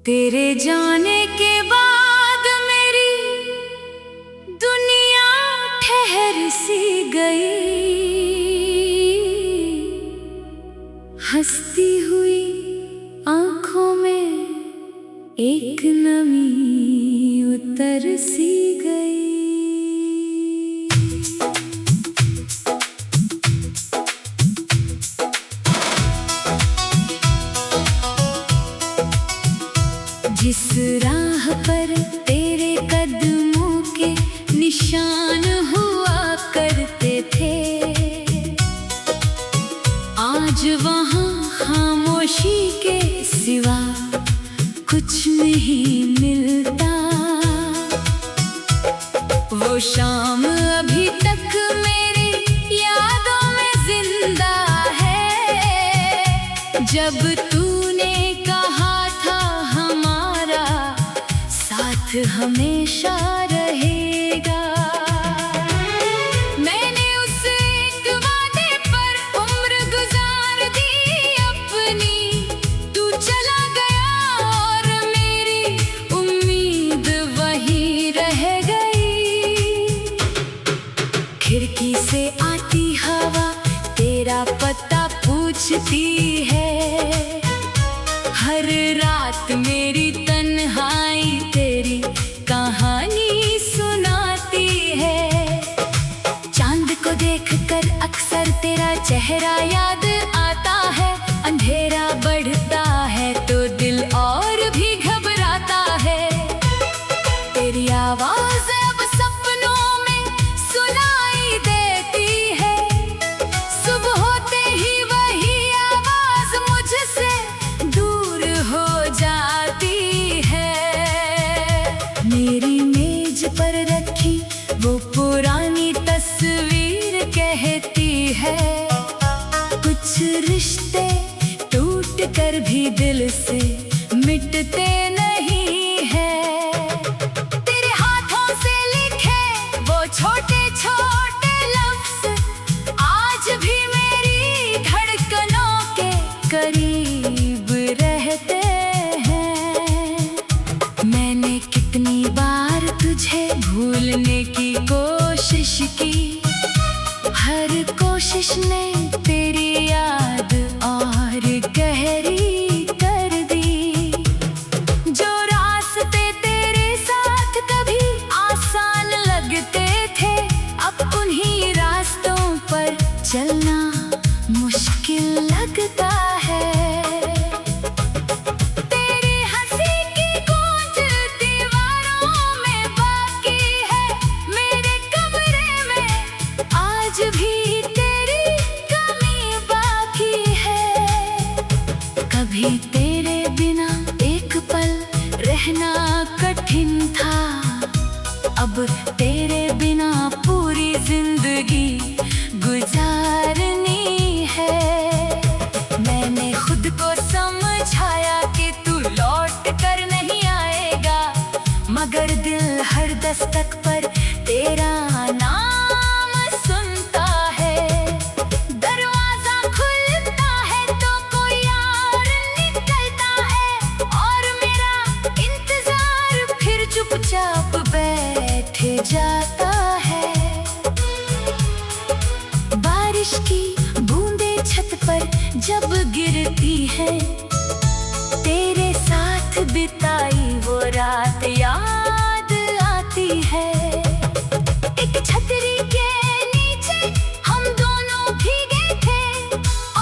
तेरे जाने के बाद मेरी दुनिया ठहर सी गई, हंसती हुई आंखों में एक नमी उतर सी गई। जिस राह पर तेरे कदमों के निशान हुआ करते थे, आज वहाँ खामोशी के सिवा कुछ नहीं मिलता। वो शाम अभी तक मेरी यादों में जिंदा है, जब तूने कहा था हमारा साथ हमेशा रहेगा। मैंने उस एक वादे पर उम्र गुजार दी अपनी, तू चला गया और मेरी उम्मीद वहीं रह गई। खिड़की से आती हवा तेरा पता पूछती है, हर रात मेरी तन्हाई तेरी कहानी सुनाती है। चांद को देखकर अक्सर तेरा चेहरा याद आता है, अंधेरा बढ़ता है तो दिल और भी घबराता है। तेरी आवाज अब सपनों में सुनाई देती है, सुबह होते ही वही आवाज मुझसे दूर हो जाती है। मेरी मेज पर रखी वो पुरानी तस्वीर कहती है, कुछ रिश्ते टूट कर भी दिल से मिटते नहीं है। तेरे हाथों से लिखे वो छोटे छोटे लफ्ज आज भी मेरी धड़कनों के करीब रहते हैं। मैंने कितनी बार तुझे भूलने की कोशिश की, हर कोशिश ने तेरी याद और गहरी कर दी। जो रास्ते तेरे साथ कभी आसान लगते थे, अब उन्हीं रास्तों पर चलना मुश्किल लगता है। तेरी हंसी की गूंज दीवारों में बाकी है, मेरे कमरे में आज भी तेरी कमी बाकी है। कभी तेरे बिना एक पल रहना कठिन था, अब तेरे बिना पूरी जिंदगी गुजारनी है। मैंने खुद को समझाया कि तू लौट कर नहीं आएगा, मगर दिल हर दस्तक पर तेरा नाम सुनता है। दरवाजा खुलता है तो कोई और निकलता है, और मेरा इंतजार फिर चुपचाप बैठ जाता है। बारिश की बूंदें छत पर जब गिरती है, तेरे साथ बिताई वो रात याद आती है। एक छतरी के नीचे हम दोनों भीगे थे,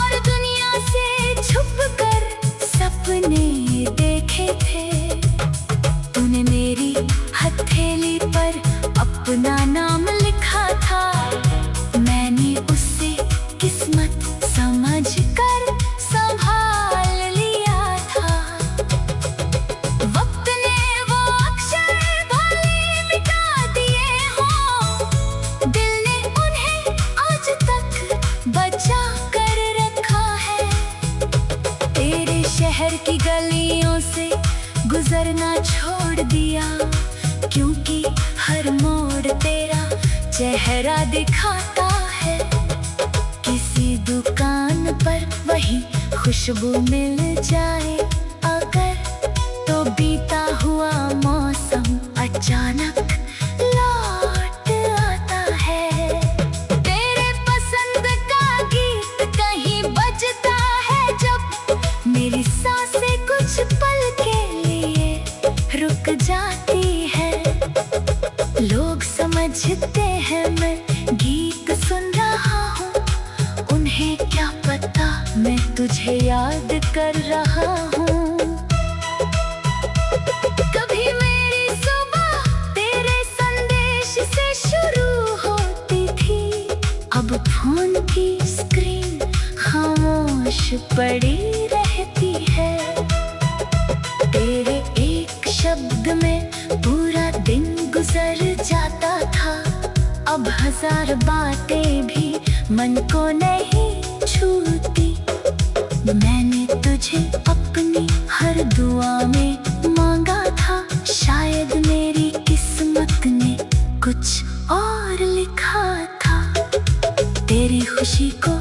और दुनिया से छुपकर सपने देखे थे। तूने मेरी हथेली पर अपना नाम लिखा था, मैंने उससे किस्मत समझ कर संभाल लिया था। वक्त ने वो अक्षर भले मिटा दिए हों, दिल ने उन्हें आज तक बचा कर रखा है। तेरे शहर की गलियों से गुजरना छोड़ दिया, क्योंकि हर मोड़ तेरा चेहरा दिखाता है। किसी दुकान पर वही खुशबू मिल जाए अगर, तो अचानक लौट आता है। तेरे पसंद का गीत कहीं बजता है जब, मेरी सांसें कुछ पल के लिए रुक जाती है। लोग समझते हैं मैं गीत सुन रहा हूँ, उन्हें क्या पता मैं तुझे याद कर रहा हूँ। कभी मेरी सुबह तेरे संदेश से शुरू होती थी, अब फोन की स्क्रीन खामोश पड़ी रहती है। तेरे एक शब्द में पूरा दिन गुजर जाता था, अब हजार बातें भी मन को नहीं छूती। मैंने तुझे अपनी हर दुआ में मांगा था, शायद मेरी किस्मत ने कुछ और लिखा था। तेरी खुशी को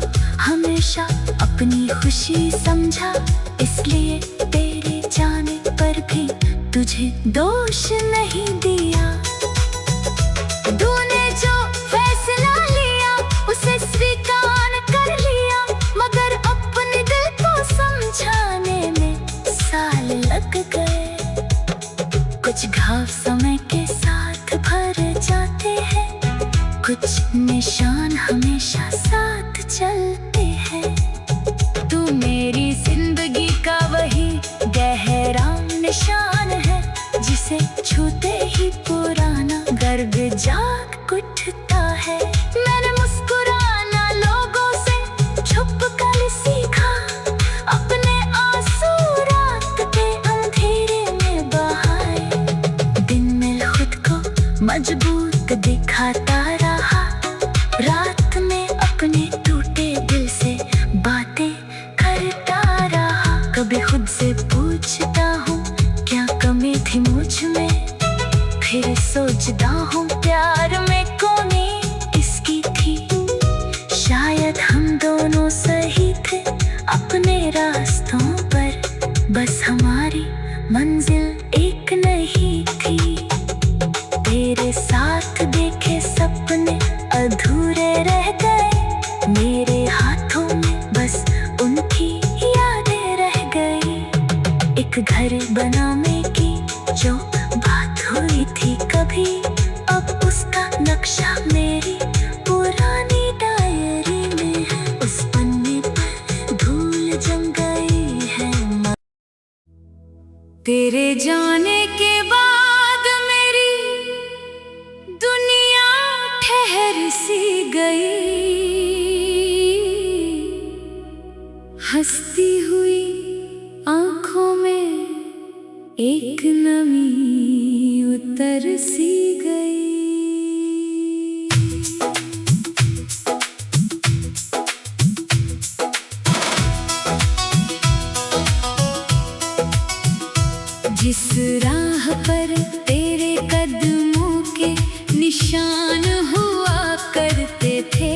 हमेशा अपनी खुशी समझा, इसलिए तेरे जाने पर भी तुझे दोष नहीं दिया। तूने जो फैसला लिया उसे स्वीकार कर लिया, मगर अपने दिल को समझाने में साल लग गए। कुछ घाव समय के साथ भर जाते हैं, कुछ निशान हमेशा साथ चलते हैं। तू मेरी जिंदगी का वही गहरा निशान है, जिसे छूते ही पुराना गर्व जाग उठता है। मैंने मुस्कुराना लोगों से छुप कर सीखा, अपने आंसू रात के अंधेरे में बहाए। दिन में खुद को मजबूत दिखाता रहा, रात में अपने टूटे दिल से बातें करता रहा। कभी खुद से पूछता हूँ क्या कमी थी मुझ में, फिर सोचता हूँ प्यार में कमी किसकी थी। शायद हम दोनों सही थे अपने रास्तों पर, बस हमारी मंजिल एक नहीं थी। तेरे साथ देखे सपने अधूरे रह गए, मेरे हाथों में बस उनकी यादें रह गई। एक घर बनाने की जो बात हुई थी कभी, अब उसका नक्शा मेरी पुरानी डायरी में है। उस पन्ने पर धूल जम गई है। तेरे जाने के बाद मेरी दुनिया ठहर सी गई, हंसती हुई आंखों में एक नमी उतर सी गई। जिस राह पर तेरे कदमों के निशान हुआ करते थे,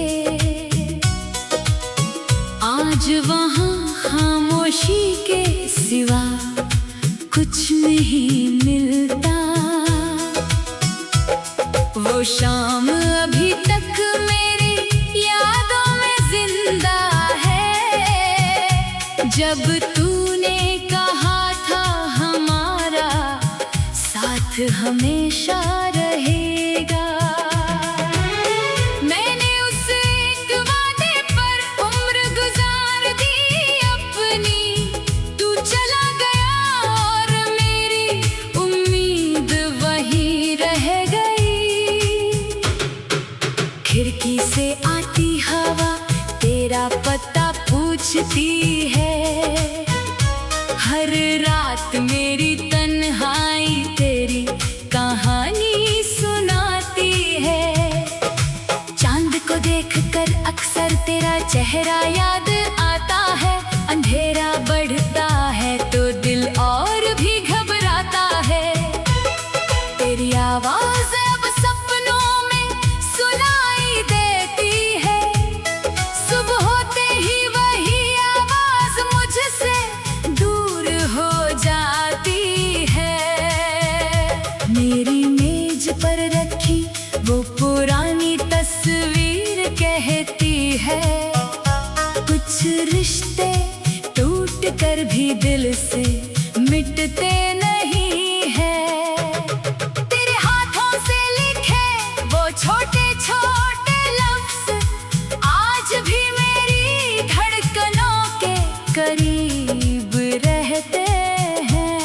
आज वहाँ खामोशी के सिवा कुछ नहीं मिलता। वो शाम अभी तक मेरी यादों में जिंदा है, जब तूने कहा था हमारा साथ हमेशा रहेगा। मैंने उस एक वादे पर उम्र गुजार दी अपनी, तू चला गया और मेरी उम्मीद वही रह गई। खिड़की से आती हवा तेरा पता पूछती है, हर रात मेरी तन्हाई तेरी कहानी सुनाती है। चांद को देखकर अक्सर तेरा चेहरा याद आता है, अंधेरा बढ़ता है तो दिल और भी घबराता है। तेरी आवाज अब सपनों में सुनाई देती है, सुबह होते ही वही आवाज मुझसे दूर हो जाती है। मेरी है। कुछ रिश्ते टूट कर भी दिल से मिटते नहीं है। तेरे हाथों से लिखे वो छोटे छोटे लफ्ज आज भी मेरी धड़कनों के करीब रहते हैं।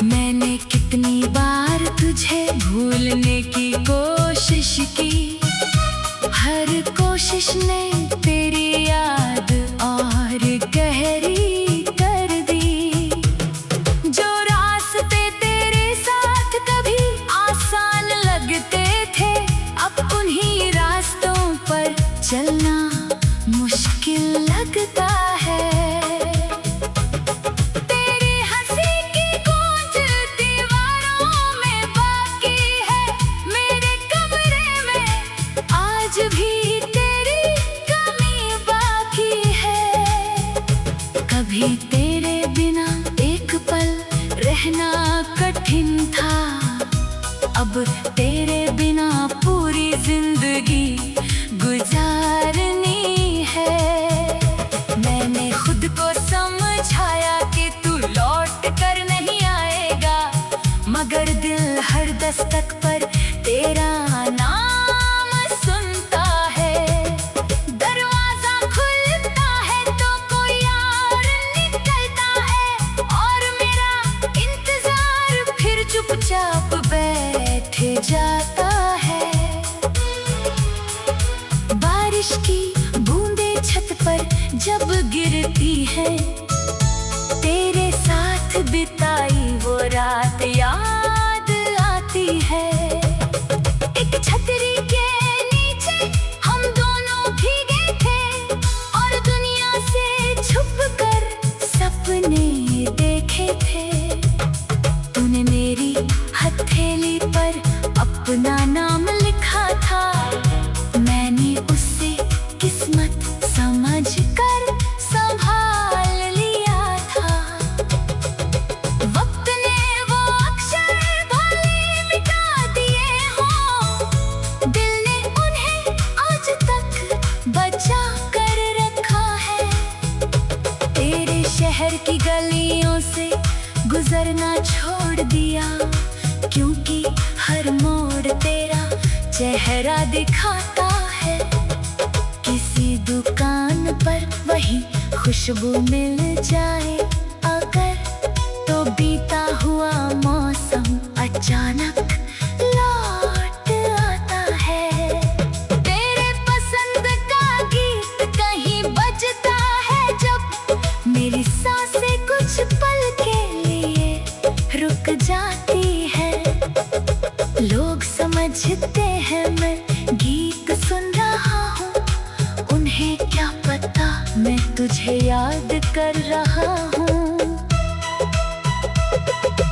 मैंने कितनी बार तुझे भूलने की कोशिश की, हर कोशिश ने तेरी याद और गहरी कर दी। जो रास्ते तेरे साथ कभी आसान लगते थे, अब उन्हीं रास्तों पर चलना मुश्किल लगता है। तेरी हंसी की गूंज दीवारों में बाकी है, मेरे कमरे में आज भी तेरी कमी बाकी है। कभी तेरे बिना एक पल रहना कठिन था, अब तेरे बिना पूरी जिंदगी गुजारनी है। मैंने खुद को समझाया कि तू लौट कर नहीं आएगा, मगर दिल हर दस्तक पर तेरा नाम सुनता है। दरवाजा खुलता है तो कोई और निकलता है, और मेरा इंतजार फिर चुपचाप बैठ जाता है। बारिश की बूंदें छत पर जब गिरती है, तेरे साथ बिताई वो रात याद आती है। एक छतरी के नीचे हम दोनों भीगे थे, और दुनिया से छुपकर सपने देखे थे। तूने मेरी हथेली पर अपना नाम लिखा था, मैंने उससे किस्मत समझ कर संभाल लिया था। वक्त ने वो अक्षर भले मिटा दिए हों, दिल ने उन्हें आज तक बचा कर रखा है। तेरे शहर की गलियों से गुजरना छोड़ दिया, क्योंकि हर मोड़ तेरा चेहरा दिखाता है। किसी दुकान पर वही खुशबू मिल जाए अगर, तो बीता हुआ मौसम अचानक लौट आता है। तेरे पसंद का गीत कहीं बजता है जब, मेरी सांसें कुछ पल के लिए रुक जाती है। लोग समझते हैं मैं गीत सुन रहा हूँ, उन्हें क्या पता मैं तुझे याद कर रहा हूँ।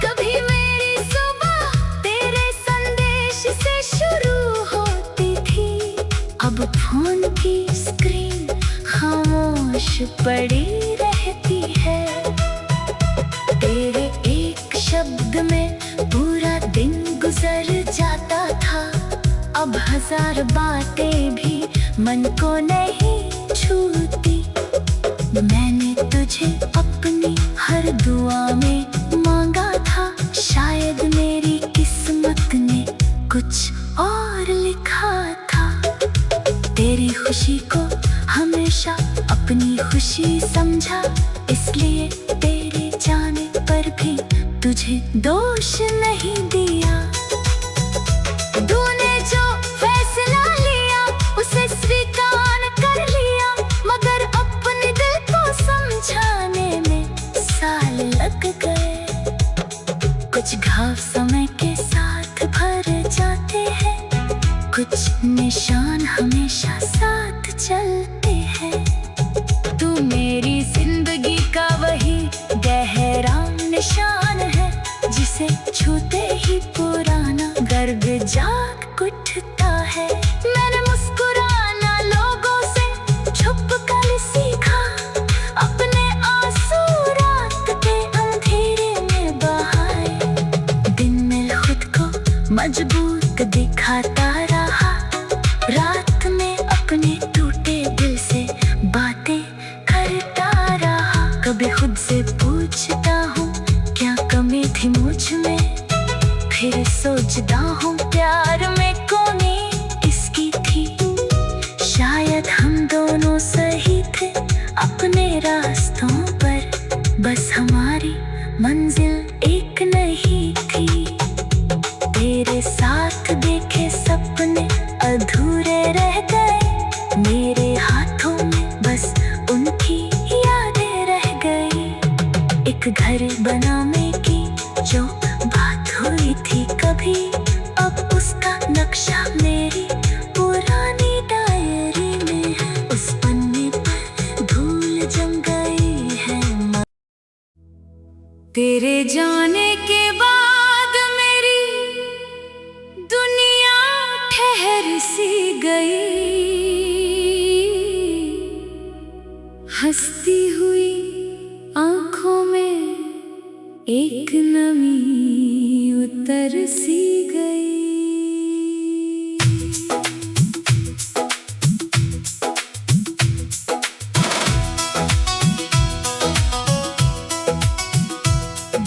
कभी मेरी सुबह तेरे संदेश से शुरू होती थी, अब फोन की स्क्रीन खामोश पड़ी रहती है। तेरे एक शब्द में पूरा दिन गुजर जाता था, अब हजार बातें भी मन को नहीं छूती। मैंने तुझे अपनी हर दुआ में मांगा था, शायद मेरी किस्मत ने कुछ और लिखा था। तेरी खुशी को हमेशा अपनी खुशी समझा, इसलिए तेरे जाने पर भी तुझे दोष नहीं दिया। तूने जो फैसला लिया उसे स्वीकार कर लिया, मगर अपने दिल को समझाने में साल लग गए। कुछ घाव समय के साथ भर जाते हैं, कुछ निशान हमेशा साथ चलते हैं। तू मेरी जिंदगी का वही गहरा निशान है, जिसे छूते ही पुराना गर्व जाग उठता है। मैंने मुस्कुराना लोगों से छुप कर सीखा, अपने आंसू रात के अंधेरे में बहाए। दिन में हमारी मंजिल एक नहीं थी। तेरे साथ देखे सपने अधूरे रह गए, मेरे हाथों में बस उनकी यादें रह गई। एक घर बनाने की जो बात हुई थी कभी, अब उसका नक्शा मेरी पुरानी डायरी में है। उस पन्ने पर धूल जम गई है। तेरे जाने के बाद मेरी दुनिया ठहर सी गई, हंसती हुई आंखों में एक नमी उतर सी गई।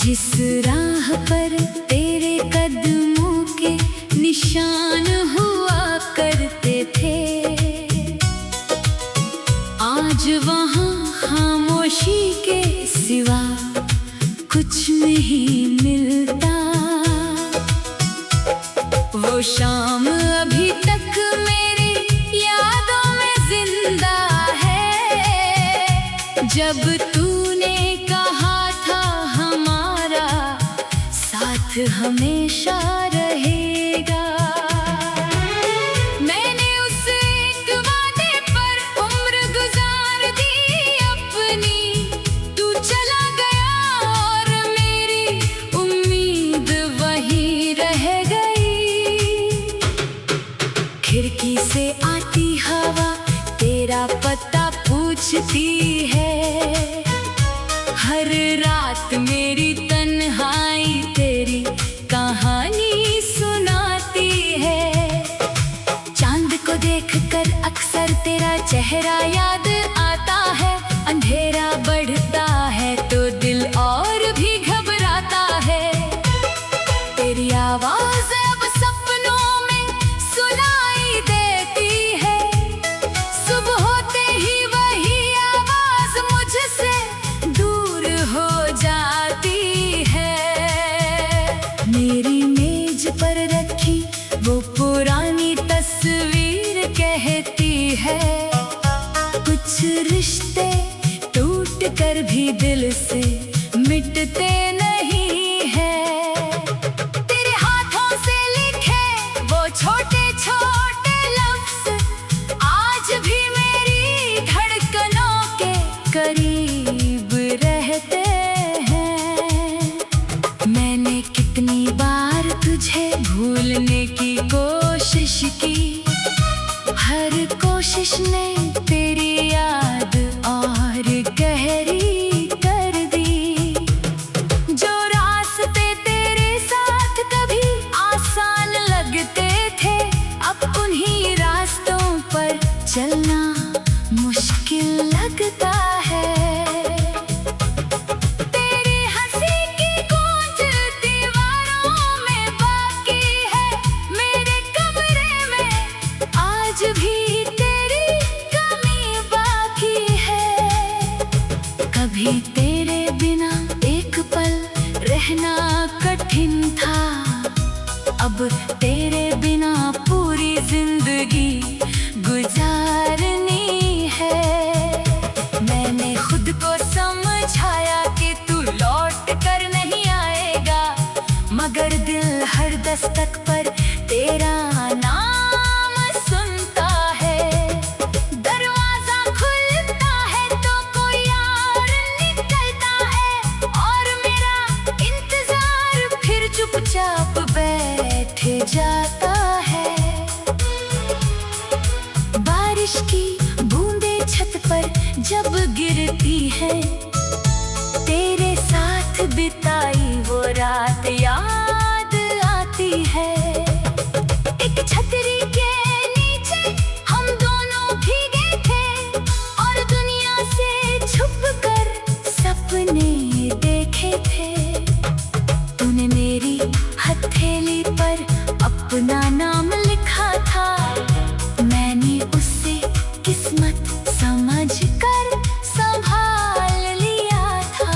जिस राह पर तेरे कदमों के निशान हुआ करते थे, आज वहाँ खामोशी के सिवा कुछ नहीं मिलता। वो शाम अभी तक मेरी यादों में जिंदा है, जब तूने कहा था हमारा साथ हमेशा रहेगा। मैंने उस एक वादे पर उम्र गुजार दी अपनी, तू चला गया और मेरी उम्मीद वहीं रह गई। खिड़की से आती हवा तेरा पता पूछती है, हर रात मेरी तन्हाई तेरी कहानी सुनाती है। चांद को देखकर अक्सर तेरा चेहरा याद आता है, अंधेरा बढ़ता है तो दिल और भी घबराता है। तेरी आवाज अब सपनों में सुनाई देती है, सुबह होते ही वही आवाज मुझसे दूर हो जाती है। मेरी मेज पर रखी वो पुरानी तस्वीर कहती है, कुछ रिश्ते टूट कर भी दिल से मिटते नहीं है। तेरे हाथों से लिखे वो छोटे छोटे लफ्ज आज भी मेरी धड़कनों के करीब रहते हैं। मैंने कितनी बार तुझे भूलने की कोशिश की, हर कोशिश ने तेरी याद और गहरी कर दी। जो रास्ते तेरे साथ कभी आसान लगते थे, अब उन्हीं रास्तों पर चलना मुश्किल लगता है। तेरी हंसी की गूंज दीवारों में बाकी है, मेरे कमरे में आज भी तेरी कमी बाकी है। कभी तेरे बिना एक पल रहना कठिन था, अब तेरे बिना पूरी जिंदगी गुजारनी है। मैंने खुद को समझाया कि तू लौट कर नहीं आएगा, मगर दिल हर दस्तक पर तेरा नाम सुनता है। दरवाजा खुलता है तो कोई और निकलता है, और मेरा इंतजार फिर चुपचाप बैठ जाता है। बारिश की बूंदें छत पर जब गिरती है, तेरे साथ बिताई वो रात याद आती है। एक छतरी के नीचे हम दोनों भीगे थे, और दुनिया से छुपकर सपने देखे थे। तूने मेरी हथेली पर अपना नाम लिखा था, मैंने उससे किस्मत समझकर संभाल लिया था।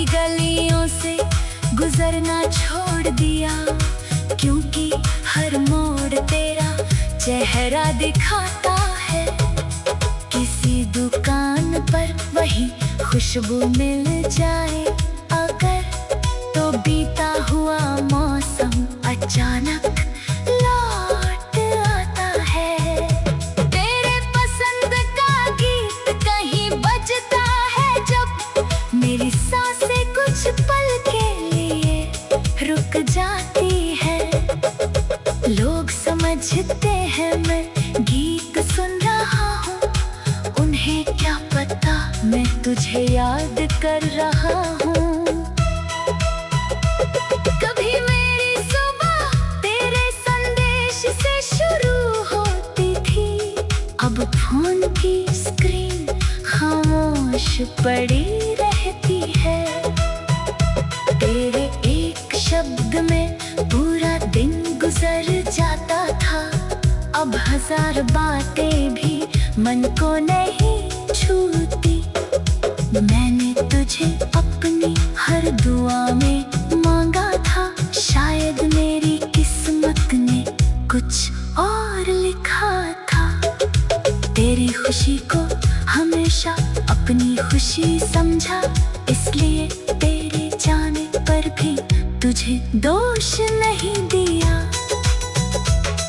गलियों से गुजरना छोड़ दिया, क्योंकि हर मोड़ तेरा चेहरा दिखाता है। किसी दुकान पर वही खुशबू मिल जाए अगर, तो बीता हुआ मौसम अचानक लौट आता है। तेरे पसंद का गीत कहीं बजता है जब, मेरी सांसें कुछ पल के लिए रुक जाती है। लोग समझते हैं मैं गीत सुन रहा हूँ, उन्हें क्या पता मैं तुझे याद कर रहा हूँ। कभी मेरी सुबह तेरे संदेश से शुरू होती थी, अब फोन की स्क्रीन खामोश पड़ी रहती है। तेरे एक शब्द में पूरा दिन गुजर जाता था, अब हजार बातें भी मन को नहीं छूती। मैंने तुझे अपनी हर दुआ में मांगा था, शायद मेरी किस्मत ने कुछ और लिखा था। तेरी खुशी को हमेशा अपनी खुशी समझा, इसलिए तेरे जाने पर भी तुझे दोष नहीं दिया।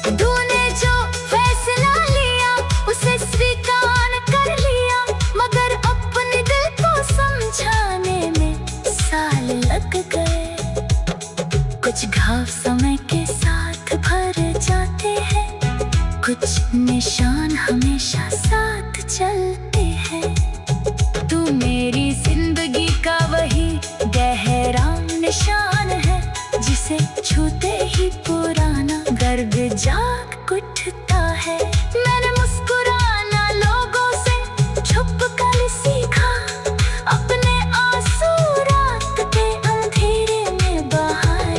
तूने जो फैसला लिया उसे स्वीकार कर लिया, मगर अपने दिल को समझाने में साल लग गए। कुछ घाव समय के साथ भर जाते हैं, कुछ निशान हमेशा साथ चलते हैं। तू मेरी जिंदगी का वही गहरा निशान है, जिसे छूते ही पुराना दर्द जाग उठता है। मैंने मुस्कुराना लोगों से छुप कर सीखा, अपने आंसू रात के अंधेरे में बहाए।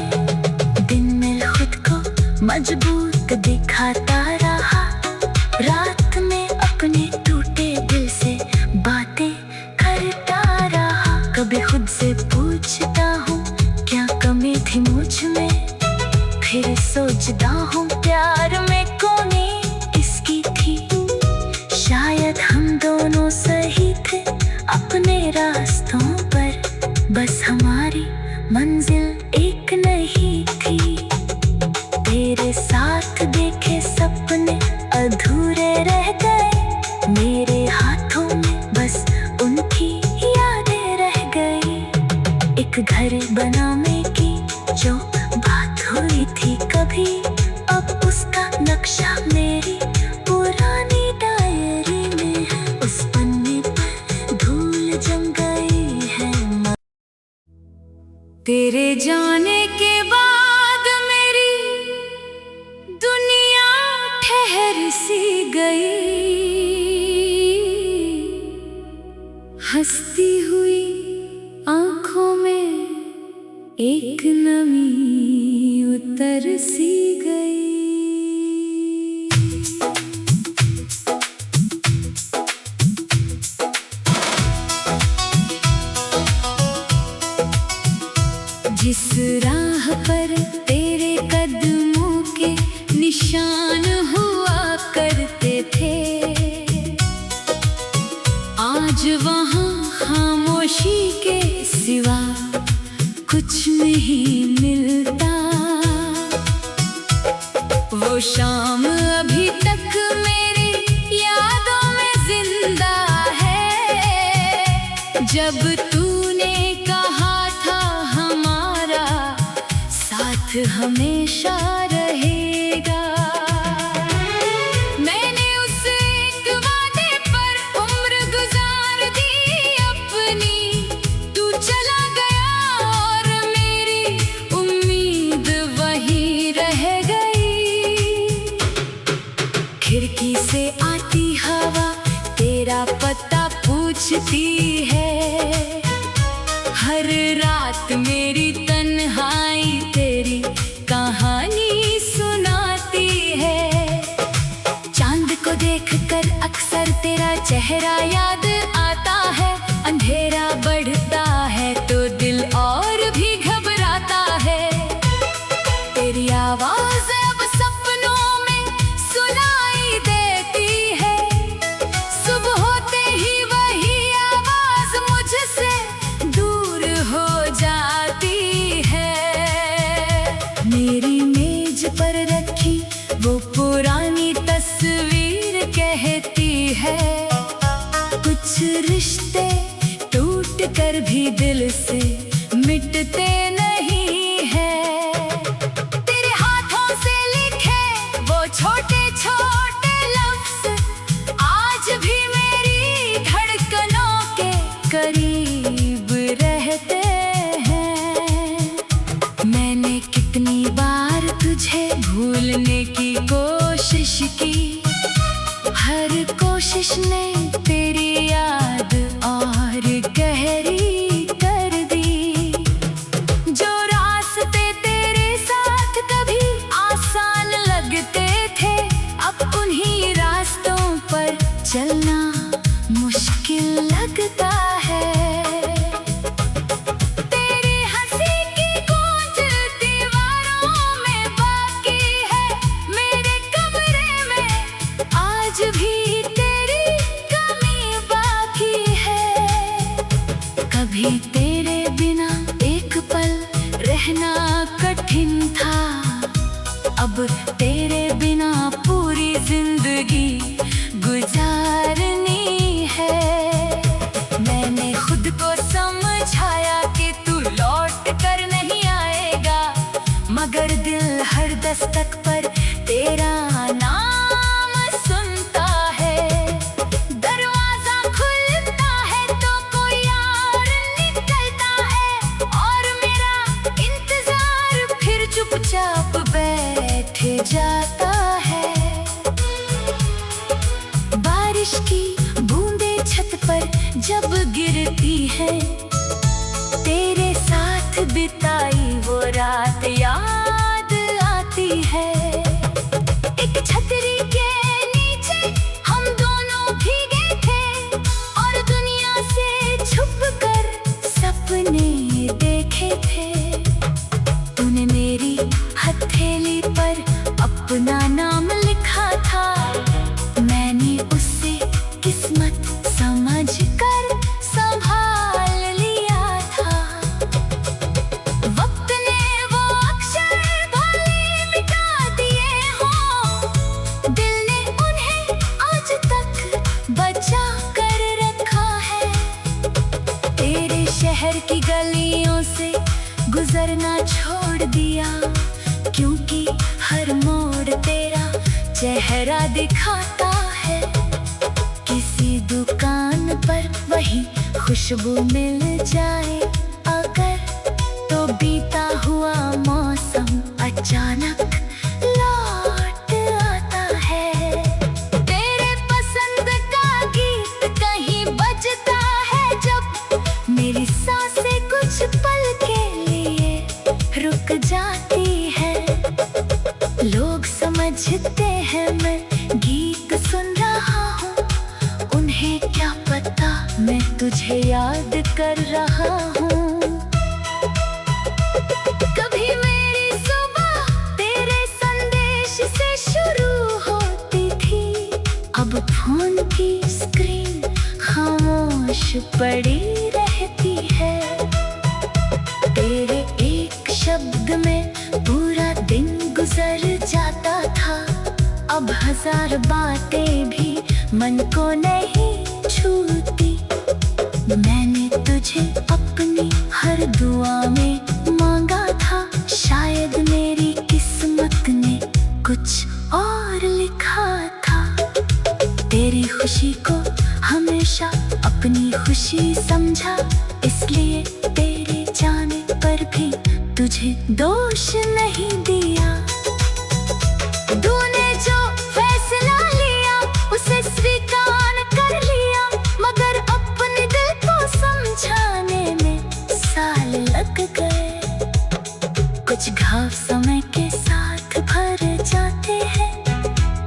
दिन में खुद को मजबूत दिखाता रहा, रात में अपने टूटे दिल से बातें करता रहा। कभी खुद से पूछता हूँ क्या कमी थी मुझ में, फिर सोचता हूँ प्यार में कौनी इसकी थी। शायद हम दोनों सही थे अपने रास्तों पर, बस हमारी मंजिल एक नहीं थी। तेरे साथ देखे सपने अधूरे रह गए, मेरे हाथों में बस उनकी यादें रह गई। एक घर बनाने की जो बात हुई थी कभी, अब उसका नक्शा मेरी पुरानी डायरी में है। उस पन्ने पर धूल जम गई है। तेरे जाने के बाद मेरी दुनिया ठहर सी गई, हंसती हुई आंखों में एक नमी उतर सी गई। जिस राह पर तेरे कदमों के निशान हुआ करते थे, आज वहाँ खामोशी के सिवा कुछ नहीं मिलता। वो शाम अभी तक मेरी यादों में जिंदा है, जब तूने कहा था हमारा साथ हमेशा रहेगा। मैंने उस एक वादे पर उम्र गुजार दी अपनी, तू चला गया और मेरी उम्मीद वहीं रह गई। खिड़की से आती हवा तेरा पता पूछती है, हर रात मेरी तन्हाई तेरी कहानी सुनाती है। चांद को देखकर अक्सर तेरा चेहरा याद आता है, अंधेरा बढ़ता है तो दिल पर रखी वो पुरानी तस्वीर कहती है, कुछ रिश्ते टूट कर भी दिल से मिटते नहीं है। तेरे हाथों से लिखे वो छोटे छोटे लफ्ज आज भी मेरी धड़कनों के करीब रहते हैं। मैंने कितनी बार तुझे भूलने की कोशिश की, हर कोशिश ने तेरी याद और गहरी कर दी। जो रास्ते तेरे साथ कभी आसान लगते थे, अब उन्हीं रास्तों पर चलना मुश्किल लगता है। तेरी हंसी की गूंज दीवारों में बाकी है, मेरे कमरे में आज भी तेरी कमी बाकी है। कभी तेरे बिना एक पल रहना कठिन था, अब तेरे बिना पूरी जिंदगी गुजारनी है। मैंने खुद को समझाया कि तू लौट कर नहीं आएगा, मगर दिल हर दस्तक पर तेरा नाम सुनता है। दरवाजा खुलता है तो कोई और निकलता है, और मेरा इंतजार फिर चुपचाप बैठ जाता है। बारिश की बूंदें छत पर जब गिरती है, तेरे साथ बिताई वो रात याद आती है। एक छतरी के नीचे हम दोनों भीगे थे, और दुनिया से छुपकर सपने देखे थे। तूने मेरी हथेली पर अपना नाम लिखा था, मैंने उसे किस्मत समझ कर संभाल लिया था। वक्त ने वो अक्षर भले मिटा दिए हों, दिल ने उन्हें आज तक बचा कर रखा है। तेरे शहर की गलियों से गुजरना छोड़ दिया, क्योंकि हर मोड़ तेरा चेहरा दिखाता है। किसी दुकान पर वही खुशबू मिल जाए अगर, तो बीता हुआ मौसम अचानक लौट आता है। तेरे पसंद का गीत कहीं बजता है जब, मेरी सांसें कुछ पल के लिए रुक जाती है। लोग समझते हैं मैं गीत सुन रहा हूँ, उन्हें क्या पता मैं तुझे याद कर रहा हूँ। कभी मेरी सुबह तेरे संदेश से शुरू होती थी, अब फोन की स्क्रीन खामोश पड़ी रहती है। तेरे एक शब्द में पूरा दिन गुजर जाता था, अब हजार बातें भी मन को नहीं छूती। मैंने तुझे अपनी हर दुआ में मांगा था, शायद मेरी किस्मत ने कुछ और लिखा था। तेरी खुशी को हमेशा अपनी खुशी समझा, इसलिए तेरे जाने पर भी तुझे दोष नहीं दिया। तूने जो फैसला लिया उसे स्वीकार कर लिया, मगर अपने दिल को समझाने में साल लग गए। कुछ घाव समय के साथ भर जाते हैं,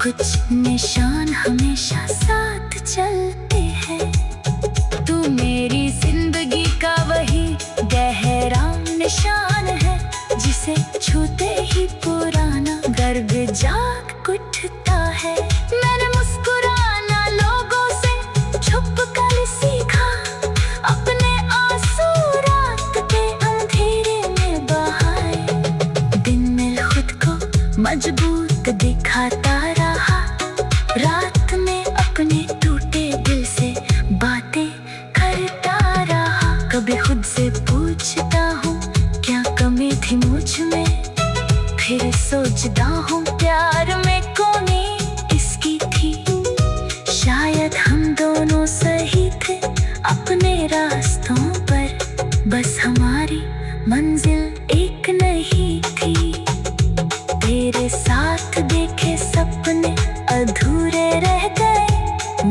कुछ निशान हमेशा साथ चलते हैं। तू मेरी जिंदगी का वही गहरा निशान है, जिसे छूते ही पुराना गर्व जाग उठता है। मैंने मुस्कुराना लोगों से छुप कर सीखा, अपने आंसू रात के अंधेरे में बहाए। दिन में खुद को थी मुझ में, फिर सोचता हूँ प्यार में कौनी इसकी थी। शायद हम दोनों सही थे अपने रास्तों पर, बस हमारी मंजिल एक नहीं थी। तेरे साथ देखे सपने अधूरे रह गए,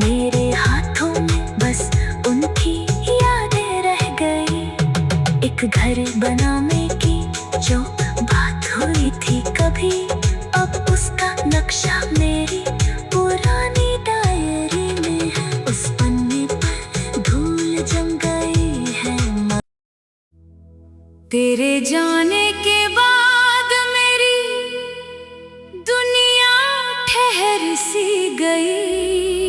मेरे हाथों में बस उनकी यादें रह गई। एक घर बनाने की जो बात हुई थी कभी, अब उसका नक्शा मेरी पुरानी डायरी में है। उस पन्ने पर धूल जम गई है। तेरे जाने के बाद मेरी दुनिया ठहर सी गई।